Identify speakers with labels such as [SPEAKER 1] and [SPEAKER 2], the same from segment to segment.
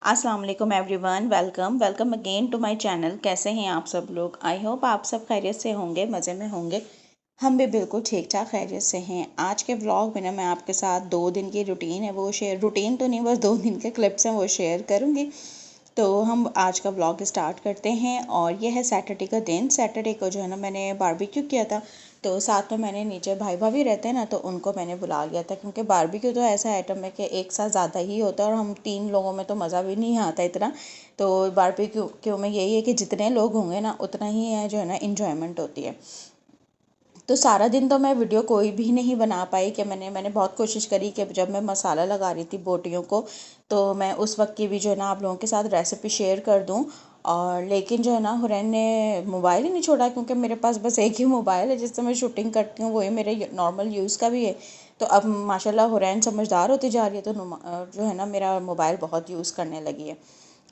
[SPEAKER 1] अस्सलाम वालेकुम everyone, welcome again to my channel. कैसे हैं आप सब लोग? आई होप आप सब खैरियत से होंगे, मज़े में होंगे। हम भी बिल्कुल ठीक ठाक खैरियत से हैं। आज के व्लॉग में ना मैं आपके साथ 2 दिन की रूटीन है वो शेयर, रूटीन तो नहीं, बस 2 दिन के क्लिप्स हैं वो शेयर करूँगी। तो हम आज का व्लॉग स्टार्ट करते हैं और ये है सैटरडे का दिन। सैटरडे को जो है ना मैंने बारबेक्यू किया था। तो साथ में मैंने नीचे भाई भाभी रहते हैं ना, तो उनको मैंने बुला लिया था, क्योंकि बारबेक्यू तो ऐसा आइटम है कि एक साथ ज़्यादा ही होता है और हम 3 लोगों में तो मज़ा भी नहीं आता इतना। तो बारबेक्यू में यही है कि जितने लोग होंगे ना उतना ही है जो है ना इंजॉयमेंट होती है। तो सारा दिन तो मैं वीडियो कोई भी नहीं बना पाई कि मैंने बहुत कोशिश करी कि जब मैं मसाला लगा रही थी बोटियों को, तो मैं उस वक्त की भी जो है ना आप लोगों के साथ रेसिपी शेयर कर दूं। और लेकिन जो है ना हुरैन ने मोबाइल ही नहीं छोड़ा, क्योंकि मेरे पास बस एक ही मोबाइल है जिससे मैं शूटिंग करती हूँ, वही मेरे नॉर्मल यूज़ का भी है। तो अब माशाल्लाह हुरैन समझदार होती जा रही है, तो जो है ना मेरा मोबाइल बहुत यूज़ करने लगी है।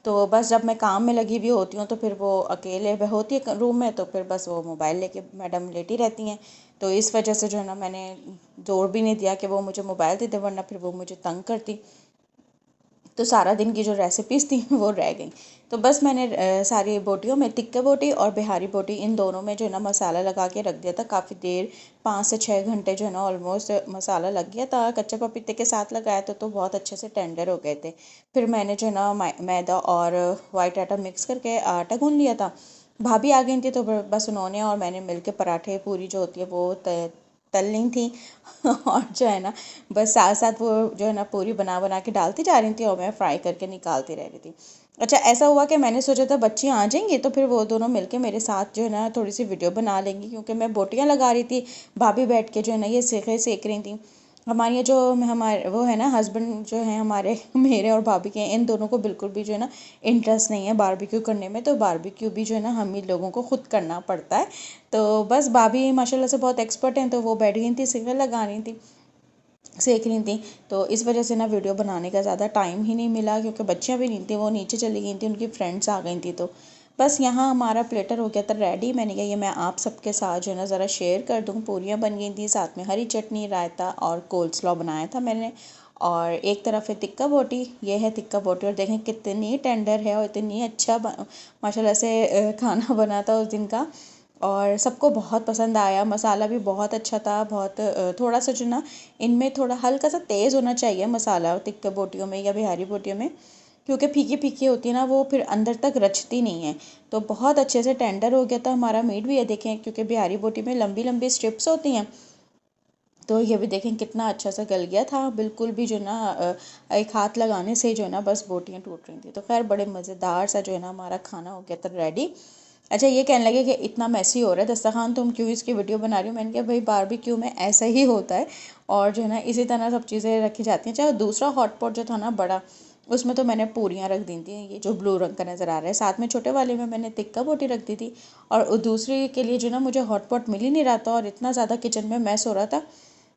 [SPEAKER 1] तो बस जब मैं काम में लगी हुई होती हूँ तो फिर वो अकेले वह होती है रूम में, तो फिर बस वो मोबाइल लेके मैडम लेटी रहती हैं। तो इस वजह से जो है ना मैंने जोर भी नहीं दिया कि वो मुझे मोबाइल दे दे, वरना फिर वो मुझे तंग करती। तो सारा दिन की जो रेसिपीज़ थी वो रह गई। तो बस मैंने सारी बोटियों में तिक्का बोटी और बिहारी बोटी, इन दोनों में जो है ना मसाला लगा के रख दिया था काफ़ी देर। 5 से 6 घंटे जो है ना ऑलमोस्ट मसाला लग गया था। कच्चे पपीते के साथ लगाया तो बहुत अच्छे से टेंडर हो गए थे। फिर मैंने जो है ना मैदा और वाइट आटा मिक्स करके आटा गूँध लिया था। भाभी आ गई थी तो बस उन्होंने और मैंने मिलके पराठे पूरी जो होती है वो तलनी थी। और जो है ना बस साथ साथ वो जो है ना पूरी बना बना के डालती जा रही थी और मैं फ्राई करके निकालती रह रही थी। अच्छा, ऐसा हुआ कि मैंने सोचा था बच्ची आ जाएंगी तो फिर वो दोनों मिलके मेरे साथ जो है ना थोड़ी सी वीडियो बना लेंगी, क्योंकि मैं बोटियाँ लगा रही थी, भाभी बैठ के जो है ना ये सेक रही थी। हमारे यहाँ जो हमारे वो है ना हस्बैंड जो है हमारे मेरे और भाभी के, इन दोनों को बिल्कुल भी जो है ना इंटरेस्ट नहीं है बारबेक्यू करने में। तो बारबेक्यू भी जो है ना हम ही लोगों को खुद करना पड़ता है। तो बस भाभी माशाल्लाह से बहुत एक्सपर्ट हैं, तो वो बैठ गई थी, सिंगल लगा रही थी, सीख रही थी। तो इस वजह से ना वीडियो बनाने का ज़्यादा टाइम ही नहीं मिला, क्योंकि बच्चियाँ भी नहीं थी, वो नीचे चली गई थी, उनकी फ्रेंड्स आ गई थी। तो बस यहाँ हमारा प्लेटर हो गया था रेडी। मैंने कहा ये मैं आप सबके साथ जो है ना ज़रा शेयर कर दूँ। पूरियाँ बन गई थी, साथ में हरी चटनी, रायता और कोल्ड बनाया था मैंने। और एक तरफ है तिक्का बोटी, ये है तिक्का बोटी, और देखें कितनी टेंडर है और इतनी अच्छा माशाल्लाह से खाना बना था उस दिन का। और सबको बहुत पसंद आया, मसाला भी बहुत अच्छा था। बहुत थोड़ा सा जो ना इनमें थोड़ा हल्का सा तेज़ होना चाहिए मसाला तिक्का बोटियों में या बिहारी बोटियों में, क्योंकि फीकी फीकी होती है ना वो, फिर अंदर तक रचती नहीं है। तो बहुत अच्छे से टेंडर हो गया था हमारा मीट भी, ये देखें, क्योंकि बिहारी बोटी में लंबी लंबी स्ट्रिप्स होती हैं। तो ये भी देखें कितना अच्छा सा गल गया था, बिल्कुल भी जो ना एक हाथ लगाने से जो है ना बस बोटियाँ टूट रही थी। तो खैर बड़े मज़ेदार सा जो है ना हमारा खाना हो गया था रेडी। अच्छा, ये कहने लगे कि इतना मैसी हो रहा है दस्तरखान, तुम क्यों इसकी वीडियो बना रही हो? मैंने कहा भाई बारबेक्यू में ऐसा ही होता है, और जो है ना इसी तरह सब चीज़ें रखी जाती हैं। चाहे दूसरा हॉट पॉट जो था ना बड़ा, उसमें तो मैंने पूरियाँ रख दी थी, ये जो ब्लू रंग का नज़र आ रहा है। साथ में छोटे वाले में मैंने तिक्का बोटी रख दी थी। और दूसरे के लिए जो ना मुझे हॉट पॉट मिल ही नहीं रहा था, और इतना ज़्यादा किचन में मैस हो रहा था।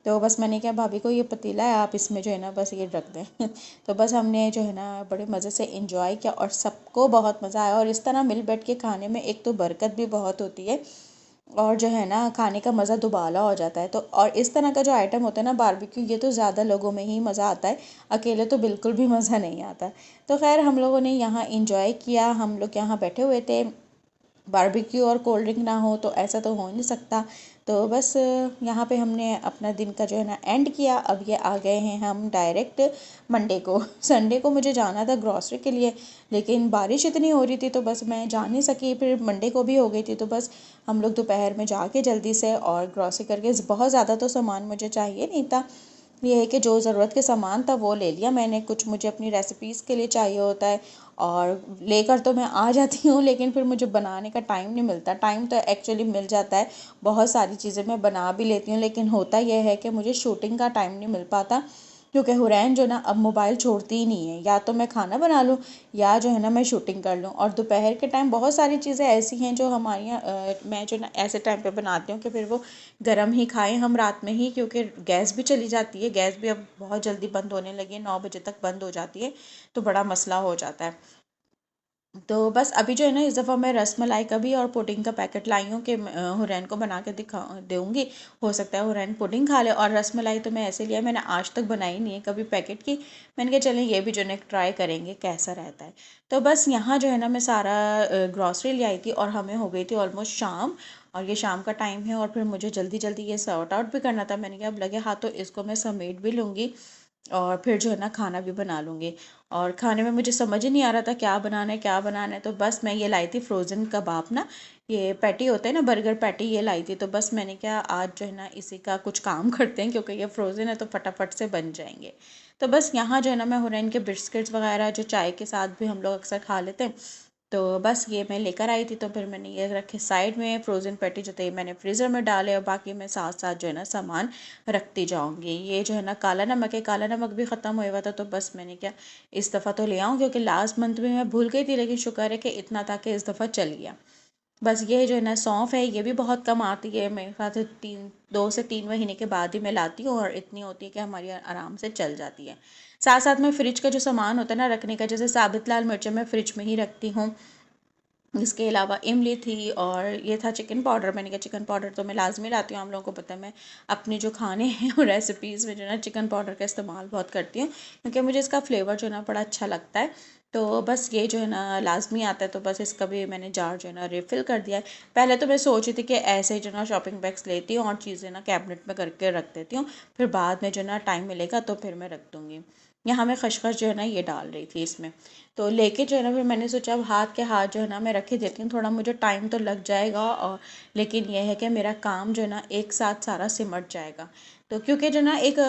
[SPEAKER 1] तो बस मैंने क्या, भाभी को ये पतीला है, आप इसमें जो है ना बस ये रख दें। तो बस हमने जो है ना बड़े मज़े से इंजॉय किया और सबको बहुत मज़ा आया। और इस तरह मिल बैठ के खाने में एक तो बरकत भी बहुत होती है, और जो है ना खाने का मज़ा दुबाला हो जाता है। तो और इस तरह का जो आइटम होता है ना बारबेक्यू, ये तो ज़्यादा लोगों में ही मज़ा आता है, अकेले तो बिल्कुल भी मज़ा नहीं आता। तो खैर हम लोगों ने यहाँ इंजॉय किया, हम लोग यहाँ बैठे हुए थे। बारबेक्यू और कोल्ड ड्रिंक ना हो तो ऐसा तो हो नहीं सकता। तो बस यहाँ पे हमने अपना दिन का जो है ना एंड किया। अब ये आ गए हैं हम डायरेक्ट मंडे को। संडे को मुझे जाना था ग्रॉसरी के लिए, लेकिन बारिश इतनी हो रही थी तो बस मैं जा नहीं सकी। फिर मंडे को भी हो गई थी, तो बस हम लोग दोपहर में जाके जल्दी से और ग्रॉसरी करके, बहुत ज़्यादा तो सामान मुझे चाहिए नहीं था। ये है कि जो ज़रूरत के सामान था वो ले लिया मैंने, कुछ मुझे अपनी रेसिपीज़ के लिए चाहिए होता है, और लेकर तो मैं आ जाती हूँ, लेकिन फिर मुझे बनाने का टाइम नहीं मिलता। टाइम तो एक्चुअली मिल जाता है, बहुत सारी चीज़ें मैं बना भी लेती हूँ, लेकिन होता यह है कि मुझे शूटिंग का टाइम नहीं मिल पाता, क्योंकि हुरैन जो ना अब मोबाइल छोड़ती ही नहीं है। या तो मैं खाना बना लूँ या जो है ना मैं शूटिंग कर लूँ। और दोपहर के टाइम बहुत सारी चीज़ें ऐसी हैं जो हमारे यहाँ मैं जो ना ऐसे टाइम पे बनाती हूँ कि फिर वो गर्म ही खाएं हम रात में ही, क्योंकि गैस भी चली जाती है। गैस भी अब बहुत जल्दी बंद होने लगी है, 9 बजे तक बंद हो जाती है, तो बड़ा मसला हो जाता है। तो बस अभी जो है ना इस दफ़ा मैं रस मलाई का भी और पुडिंग का पैकेट लाई हूँ कि हुरैन को बना के दिखा दूँगी। हो सकता है हुरैन पुडिंग खा ले। और रस मलाई तो मैं ऐसे लिया, मैंने आज तक बनाई नहीं है कभी पैकेट की। मैंने कहा चलें ये भी जो है ट्राई करेंगे कैसा रहता है। तो बस यहाँ जो है ना मैं सारा ग्रॉसरी ले आई थी और हमें हो गई थी ऑलमोस्ट शाम। और ये शाम का टाइम है और फिर मुझे जल्दी जल्दी ये सॉर्ट आउट भी करना था। मैंने कहा अब लगे हाथ तो इसको मैं समेट भी लूँगी और फिर जो है ना खाना भी बना लूँगी। और खाने में मुझे समझ ही नहीं आ रहा था क्या बनाना है क्या बनाना है। तो बस मैं ये लाई थी फ्रोज़न कबाब ना, ये पैटी होते हैं ना बर्गर पैटी, ये लाई थी। तो बस मैंने क्या आज जो है ना इसी का कुछ काम करते हैं क्योंकि ये फ्रोज़न है तो फटाफट से बन जाएंगे। तो बस यहाँ जो है ना मैं हुरैन के बिस्किट्स वगैरह जो चाय के साथ भी हम लोग अक्सर खा लेते हैं, तो बस ये मैं लेकर आई थी। तो फिर मैंने ये रखे साइड में, फ्रोज़न पैटी जो थे मैंने फ्रीज़र में डाले और बाकी मैं साथ साथ जो है ना सामान रखती जाऊँगी। ये जो है ना काला नमक है, काला नमक भी ख़त्म हुआ था तो बस मैंने क्या इस दफ़ा तो ले आऊँ, क्योंकि लास्ट मंथ में मैं भूल गई थी लेकिन शुक्र है कि इतना था कि इस दफ़ा चल गया। बस ये जो है ना सौंफ है, ये भी बहुत कम आती है मेरे ख्याल से 2 से 3 महीने के बाद ही मैं लाती हूँ और इतनी होती है कि हमारी आराम से चल जाती है। साथ साथ में फ्रिज का जो सामान होता है ना रखने का, जैसे साबित लाल मिर्चें मैं फ्रिज में ही रखती हूँ। इसके अलावा इमली थी और ये था चिकन पाउडर। मैंने कहा चिकन पाउडर तो मैं लाजमी लाती हूँ, आप लोगों को पता है मैं अपने जो खाने हैं और रेसिपीज़ में जो है ना चिकन पाउडर का इस्तेमाल बहुत करती हूँ क्योंकि मुझे इसका फ्लेवर जो है ना बड़ा अच्छा लगता है। तो बस ये जो है ना लाजमी आता है, तो बस इसका भी मैंने जार जो है ना रिफ़िल कर दिया है। पहले तो मैं सोच रही थी कि ऐसे ही जो है ना शॉपिंग बैग्स लेती हूँ और चीज़ें ना कैबिनेट में करके रख देती हूँ, फिर बाद में जो है ना टाइम मिलेगा तो फिर मैं रख दूँगी। यहाँ मैं खसखस जो है ना ये डाल रही थी इसमें। तो लेके जो है ना फिर मैंने सोचा अब हाथ के हाथ जो है ना मैं रख ही देती हूँ, थोड़ा मुझे टाइम तो लग जाएगा और लेकिन यह है कि मेरा काम जो है ना एक साथ सारा सिमट जाएगा। तो क्योंकि जो ना एक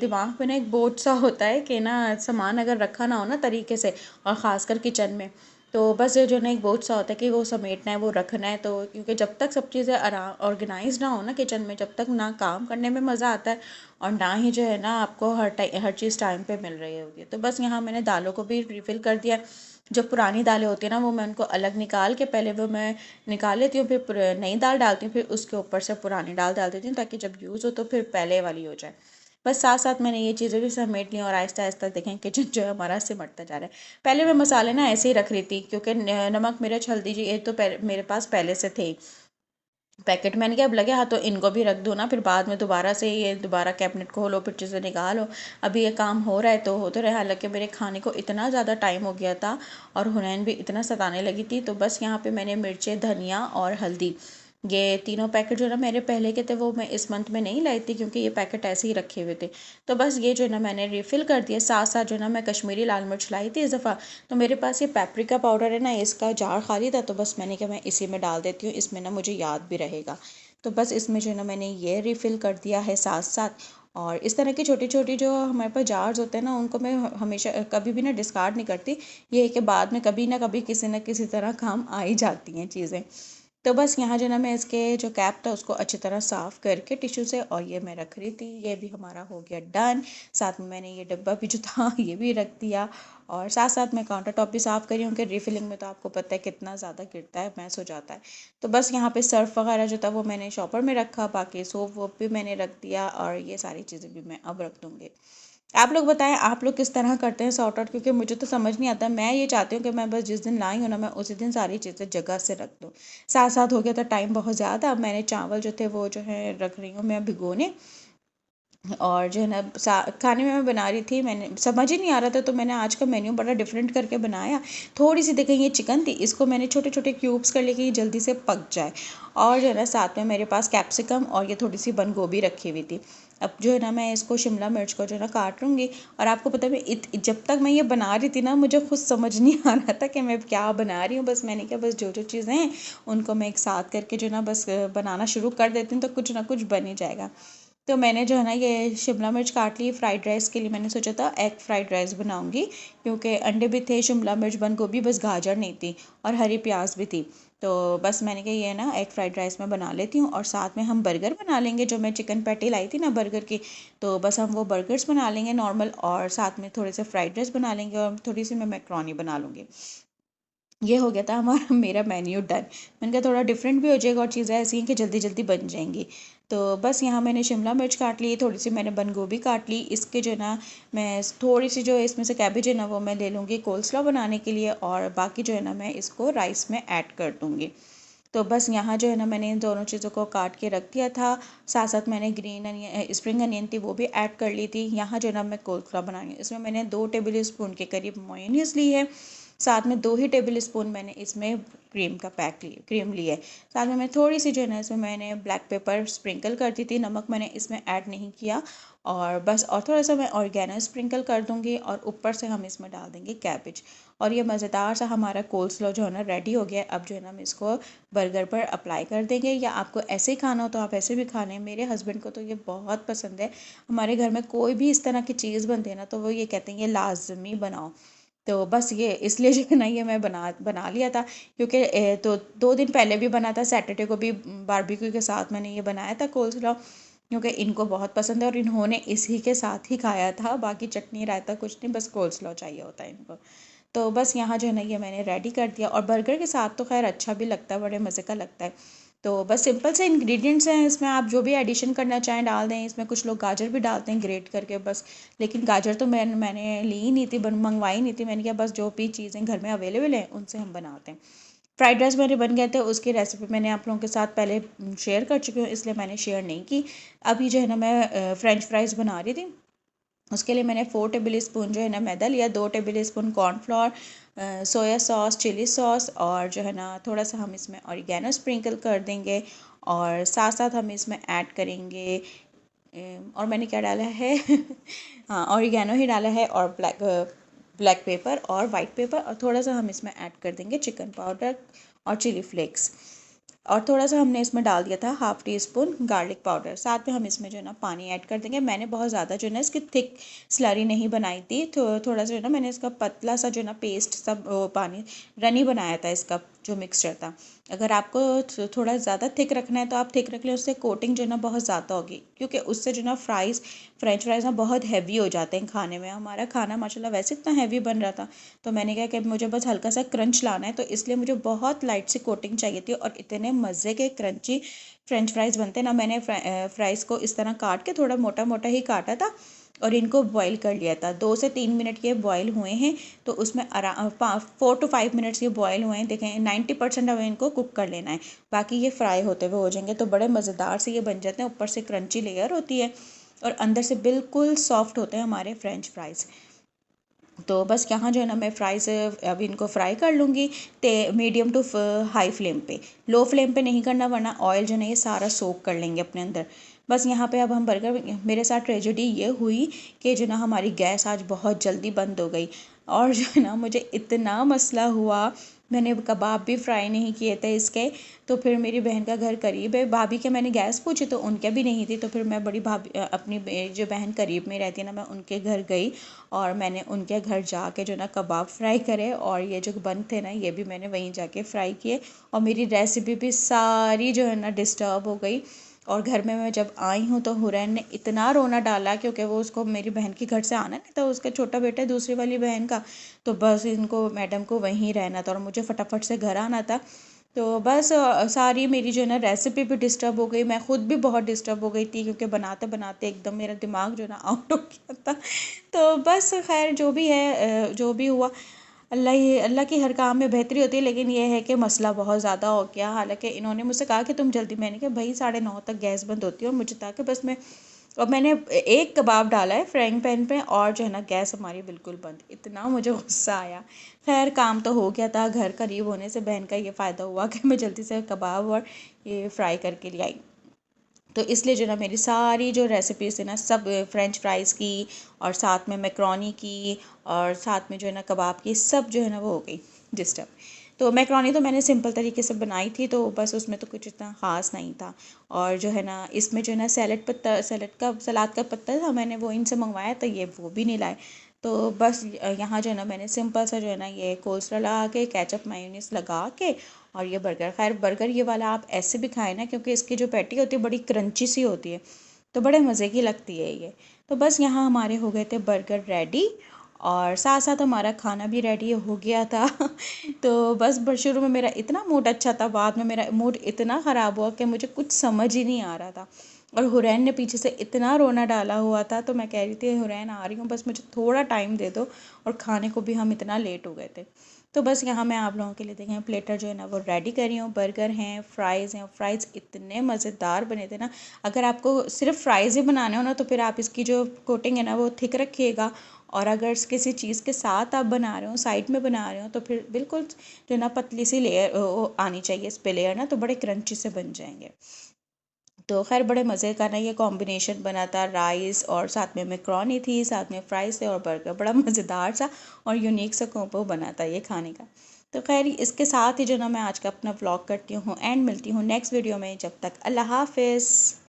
[SPEAKER 1] दिमाग में ना एक बोझ सा होता है कि ना सामान अगर रखा ना हो ना तरीके से और ख़ासकर किचन में, तो बस ये जो ना एक बोझ सा होता है कि वो समेटना है वो रखना है। तो क्योंकि जब तक सब चीज़ें आराम ऑर्गेनाइज ना हो ना किचन में, जब तक ना काम करने में मज़ा आता है और ना ही जो है ना आपको हर चीज़ टाइम पे मिल रही होती है। तो बस यहाँ मैंने दालों को भी रिफ़िल कर दिया। जो पुरानी दालें होती हैं ना वो मैं उनको अलग निकाल के पहले वो मैं निकाल लेती हूँ, फिर नई दाल डालती हूँ, फिर उसके ऊपर से पुरानी दाल डाल देती हूँ ताकि जब यूज़ हो तो फिर पहले वाली हो जाए। बस साथ साथ मैंने ये चीज़ें भी समेट ली और आहिस्ता आहिस्ता देखें किचन जो है हमारा सिमटता जा रहा है। पहले मैं मसाले ना ऐसे ही रख रही थी क्योंकि नमक मिर्च हल्दी जी ये तो मेरे पास पहले से थे पैकेट। मैंने कहा अब लगे हाँ तो इनको भी रख दो ना, फिर बाद में दोबारा से ये दोबारा कैबिनेट खोलो फिर चीज़ें निकालो। अभी ये काम हो रहा है तो हो तो रहा है, हालांकि मेरे खाने को इतना ज़्यादा टाइम हो गया था और हुनैन भी इतना सताने लगी थी। तो बस यहाँ पे मैंने मिर्चें धनिया और हल्दी ये तीनों पैकेट जो ना मेरे पहले के थे वो मैं इस मंथ में नहीं लाई थी क्योंकि ये पैकेट ऐसे ही रखे हुए थे। तो बस ये जो है ना मैंने रिफ़िल कर दिया। साथ साथ जो है ना मैं कश्मीरी लाल मिर्च लाई थी इस दफ़ा, तो मेरे पास ये पेपरिका पाउडर है ना इसका जार खाली था तो बस मैंने कहा मैं इसी में डाल देती हूँ, इसमें ना मुझे याद भी रहेगा। तो बस इसमें जो है ना मैंने ये रिफ़िल कर दिया है साथ साथ। और इस तरह की छोटी छोटी जो हमारे पास जार्स होते हैं ना उनको मैं हमेशा कभी भी ना डिस्कार्ड नहीं करती। ये है कि बाद में कभी ना कभी किसी न किसी तरह काम आ ही जाती हैं चीज़ें। तो बस यहाँ जो ना मैं इसके जो कैप था उसको अच्छी तरह साफ़ करके टिश्यू से और ये मैं रख रही थी। ये भी हमारा हो गया डन। साथ में मैंने ये डब्बा भी जो था ये भी रख दिया और साथ साथ मैं काउंटर टॉप भी साफ़ करी हूँ कि रिफिलिंग में तो आपको पता है कितना ज़्यादा गिरता है, मैस हो जाता है। तो बस यहाँ पे सर्फ वगैरह जो था वो मैंने शॉपर में रखा, बाकी सोप वोप भी मैंने रख दिया और ये सारी चीज़ें भी मैं अब रख दूँगी। आप लोग बताएं आप लोग किस तरह करते हैं सॉर्ट आउट, क्योंकि मुझे तो समझ नहीं आता। मैं ये चाहती हूँ कि मैं बस जिस दिन लाई हूँ ना मैं उसी दिन सारी चीज़ें जगह से रख दूँ। साथ साथ हो गया था टाइम बहुत ज़्यादा। अब मैंने चावल जो थे वो जो है रख रही हूँ मैं भिगोने। और जो है ना खाने में मैं बना रही थी, मैंने समझ ही नहीं आ रहा था तो मैंने आज का मेन्यू बड़ा डिफरेंट करके बनाया। थोड़ी सी देखें ये चिकन थी, इसको मैंने छोटे छोटे क्यूब्स कर लिए कि ये जल्दी से पक जाए। और जो है ना साथ में मेरे पास कैप्सिकम और ये थोड़ी सी बंद गोभी रखी हुई थी। अब जो है ना मैं इसको शिमला मिर्च को जो है ना काट लूँगी। और आपको पता है मैं जब तक मैं ये बना रही थी ना मुझे खुद समझ नहीं आ रहा था कि मैं क्या बना रही हूँ। बस मैंने कहा बस जो जो चीज़ें हैं उनको मैं एक साथ करके जो है ना बस बनाना शुरू कर देती हूँ तो कुछ ना कुछ बन ही जाएगा। तो मैंने जो है ना ये शिमला मिर्च काट ली फ्राइड राइस के लिए। मैंने सोचा था एग फ्राइड राइस बनाऊंगी क्योंकि अंडे भी थे, शिमला मिर्च बंद गोभी, बस गाजर नहीं थी और हरी प्याज भी थी। तो बस मैंने कहा ये ना एग फ्राइड राइस मैं बना लेती हूँ और साथ में हम बर्गर बना लेंगे। जो मैं चिकन पैटी लाई थी ना बर्गर की, तो बस हम वो बर्गर्स बना लेंगे नॉर्मल और साथ में थोड़े से फ्राइड राइस बना लेंगे और थोड़ी सी मैं मैक्रोनी बना लूँगी। ये हो गया था हमारा मेरा मेन्यू डन। मैंने कहा थोड़ा डिफरेंट भी हो जाएगा और चीज़ें ऐसी हैं कि जल्दी जल्दी बन जाएंगी। तो बस यहाँ मैंने शिमला मिर्च काट ली, थोड़ी सी मैंने बंद गोभी काट ली। इसके जो है ना मैं थोड़ी सी जो इसमें से कैबेज है ना वो मैं ले लूँगी कोल्स्लॉ बनाने के लिए, और बाकी जो है ना मैं इसको राइस में ऐड कर दूँगी। तो बस यहाँ जो है ना मैंने इन दोनों चीज़ों को काट के रख दिया था। साथ साथ मैंने ग्रीन अनियन स्प्रिंग अनियन थी वो भी ऐड कर ली थी। यहाँ जो है ना मैं कोल्स्लॉ बनानी, इसमें मैंने 2 टेबल स्पून के करीब मेयोनीज ली है। साथ में 2 ही टेबल स्पून मैंने इसमें क्रीम ली है। साथ में मैं थोड़ी सी जो है ना इसमें मैंने ब्लैक पेपर स्प्रिंकल कर दी थी, नमक मैंने इसमें ऐड नहीं किया। और बस और थोड़ा सा मैं ऑर्गेनो स्प्रिंकल कर दूँगी, और ऊपर से हम इसमें डाल देंगे कैबेज। और ये मज़ेदार सा हमारा कोल्स्लॉ जो है ना रेडी हो गया है। अब जो है ना हम इसको बर्गर पर अप्लाई कर देंगे, या आपको ऐसे ही खाना हो तो आप ऐसे भी खाने। मेरे हस्बैंड को तो ये बहुत पसंद है। हमारे घर में कोई भी इस तरह की चीज़ बनती है ना तो वो ये कहते हैं ये लाजमी बनाओ। तो बस ये इसलिए जो है ना ये मैं बना बना लिया था, क्योंकि तो 2 दिन पहले भी बना था, सैटरडे को भी बारबेक्यू के साथ मैंने ये बनाया था कोल्स्लॉ, क्योंकि इनको बहुत पसंद है और इन्होंने इसी के साथ ही खाया था। बाकी चटनी रायता कुछ नहीं, बस कोल्स्लॉ चाहिए होता है इनको। तो बस यहाँ जो है ना ये मैंने रेडी कर दिया, और बर्गर के साथ तो खैर अच्छा भी लगता है, बड़े मज़े का लगता है। तो बस सिंपल से इंग्रेडिएंट्स हैं, इसमें आप जो भी एडिशन करना चाहें डाल दें। इसमें कुछ लोग गाजर भी डालते हैं ग्रेट करके बस, लेकिन गाजर तो मैंने ली ही नहीं थी, मंगवाई नहीं थी। मैंने कहा बस जो भी चीज़ें घर में अवेलेबल हैं उनसे हम बनाते हैं। फ्राइड राइस मेरे बन गए थे, उसकी रेसिपी मैंने आप लोगों के साथ पहले शेयर कर चुकी हूँ, इसलिए मैंने शेयर नहीं की। अभी जो है ना मैं फ्रेंच फ्राइज़ बना रही थी। उसके लिए मैंने 4 टेबल स्पून जो है ना मैदा लिया, 2 tablespoon cornflour, soya sauce, chilli sauce, और जो है ना थोड़ा सा हम इसमें ऑरिगेनो स्प्रिंकल कर देंगे। और साथ साथ हम इसमें ऐड करेंगे और मैंने क्या डाला है हाँ ऑरिगेनो ही डाला है, और ब्लैक पेपर और वाइट पेपर, और थोड़ा सा हम इसमें ऐड कर देंगे चिकन पाउडर और चिली फ्लेक्स। और थोड़ा सा हमने इसमें डाल दिया था half tea spoon garlic powder. साथ में हम इसमें जो है ना पानी ऐड कर देंगे। मैंने बहुत ज़्यादा जो है ना इसकी थिक स्लरी नहीं बनाई थी, तो थोड़ा सा जो है ना मैंने इसका पतला सा जो है ना पेस्ट सब पानी रनी बनाया था इसका जो मिक्सचर था। अगर आपको थोड़ा ज़्यादा थिक रखना है तो आप थिक रख लें, उससे कोटिंग जो है ना बहुत ज़्यादा होगी, क्योंकि उससे जो है ना फ्रेंच फ्राइज़ ना बहुत हैवी हो जाते हैं खाने में। हमारा खाना माशाल्लाह वैसे इतना हैवी बन रहा था, तो मैंने कहा कि मुझे बस हल्का सा क्रंच लाना है, तो इसलिए मुझे बहुत लाइट सी कोटिंग चाहिए थी। और इतने मज़े के क्रंची फ्रेंच फ्राइज़ बनते ना। मैंने फ्राइज़ को इस तरह काट के थोड़ा मोटा मोटा ही काटा था, और इनको बॉईल कर लिया था। 2 से 3 मिनट ये बॉईल हुए हैं, तो उसमें 4 to 5 मिनट्स ये बॉईल हुए हैं। देखें 90% हमें इनको कुक कर लेना है, बाकी ये फ्राई होते हुए हो जाएंगे। तो बड़े मज़ेदार से ये बन जाते हैं, ऊपर से क्रंची लेयर होती है और अंदर से बिल्कुल सॉफ्ट होते हैं हमारे फ्रेंच फ्राइज़। तो बस यहाँ जो है ना मैं फ्राइज़ अभी इनको फ्राई कर लूँगी, ते मीडियम टू हाई फ्लेम पे। लो फ्लेम पे नहीं करना, वरना ऑयल जो है ना ये सारा सोक कर लेंगे अपने अंदर। बस यहाँ पे अब हम बर्गर, मेरे साथ ट्रेजेडी ये हुई कि जो ना हमारी गैस आज बहुत जल्दी बंद हो गई, और जो है ना मुझे इतना मसला हुआ। मैंने कबाब भी फ्राई नहीं किए थे इसके। तो फिर मेरी बहन का घर करीब है, भाभी के मैंने गैस पूछी तो उनके भी नहीं थी। तो फिर मैं बड़ी भाभी अपनी जो बहन करीब में रहती है ना, मैं उनके घर गई, और मैंने उनके घर जाके जो ना कबाब फ्राई करे, और ये जो बन थे ना ये भी मैंने वहीं जाके फ्राई किए। और मेरी रेसिपी भी सारी जो है ना डिस्टर्ब हो गई। और घर में मैं जब आई हूँ तो हुरैन ने इतना रोना डाला, क्योंकि वो उसको मेरी बहन के घर से आना नहीं था, उसका छोटा बेटा है दूसरी वाली बहन का। तो बस इनको मैडम को वहीं रहना था और मुझे फटाफट से घर आना था। तो बस सारी मेरी जो है ना रेसिपी भी डिस्टर्ब हो गई, मैं ख़ुद भी बहुत डिस्टर्ब हो गई थी, क्योंकि बनाते बनाते एकदम मेरा दिमाग जो है ना आउट हो गया था। तो बस खैर जो भी है जो भी हुआ, अल्लाह की हर काम में बेहतरी होती है। लेकिन ये है कि मसला बहुत ज़्यादा हो गया। हालांकि इन्होंने मुझसे कहा कि तुम जल्दी, मैंने कहा भाई 9:30 तक गैस बंद होती है, और मुझे था कि बस मैं, और मैंने एक कबाब डाला है फ्राइंग पैन पे, और जो है ना गैस हमारी बिल्कुल बंद। इतना मुझे गुस्सा आया। खैर काम तो हो गया था, घर करीब होने से बहन का ये फ़ायदा हुआ कि मैं जल्दी से कबाब और ये फ्राई करके ले आई। तो इसलिए जो ना मेरी सारी जो रेसिपीज़ थी ना सब फ्रेंच फ्राइज़ की, और साथ में मैक्रोनी की, और साथ में जो है ना कबाब की, सब जो है ना वो हो गई डिस्टर्ब। तो मैक्रोनी तो मैंने सिंपल तरीके से बनाई थी, तो बस उसमें तो कुछ इतना ख़ास नहीं था। और जो है ना इसमें जो है ना सलाद का पत्ता था, मैंने वो इनसे मंगवाया, तो ये वो भी नहीं लाए। तो बस यहाँ जो है ना मैंने सिंपल सा जो है ना ये कोल्स्ट्रा लगा के, केचप मायोनीस लगा के, और ये बर्गर, खैर बर्गर ये वाला आप ऐसे भी खाएं ना, क्योंकि इसकी जो पैटी होती है बड़ी क्रंची सी होती है, तो बड़े मज़े की लगती है ये। तो बस यहाँ हमारे हो गए थे बर्गर रेडी, और साथ साथ हमारा खाना भी रेडी हो गया था। तो बस शुरू में मेरा इतना मूड अच्छा था, बाद में मेरा मूड इतना ख़राब हुआ कि मुझे कुछ समझ ही नहीं आ रहा था। और हुरैन ने पीछे से इतना रोना डाला हुआ था, तो मैं कह रही थी हुरैन आ रही हूँ, बस मुझे थोड़ा टाइम दे दो। और खाने को भी हम इतना लेट हो गए थे। तो बस यहाँ मैं आप लोगों के लिए देखें प्लेटर जो है ना वो रेडी कर रही हूँ। बर्गर हैं, फ़्राइज़ हैं, फ़्राइज़ इतने मज़ेदार बने थे ना। अगर आपको सिर्फ फ़्राइज़ ही बनाने हो ना तो फिर आप इसकी जो कोटिंग है ना वो थिक रखिएगा। और अगर किसी चीज़ के साथ आप बना रहे हो, साइड में बना रहे हो, तो फिर बिल्कुल जो है ना पतली सी लेयर आनी चाहिए इस पे लेयर ना, तो बड़े क्रंची से बन जाएंगे। तो खैर बड़े मज़े का ना ये कॉम्बिनेशन बना था, राइस और साथ में मैक्रोनी थी, साथ में फ़्राइज़ थे और बर्गर, बड़ा मज़ेदार सा और यूनिक सा कॉम्बो बना था ये खाने का। तो खैर इसके साथ ही जो ना मैं आज का अपना व्लॉग करती हूँ एंड मिलती हूँ नेक्स्ट वीडियो में। जब तक अल्लाह हाफ़िज़।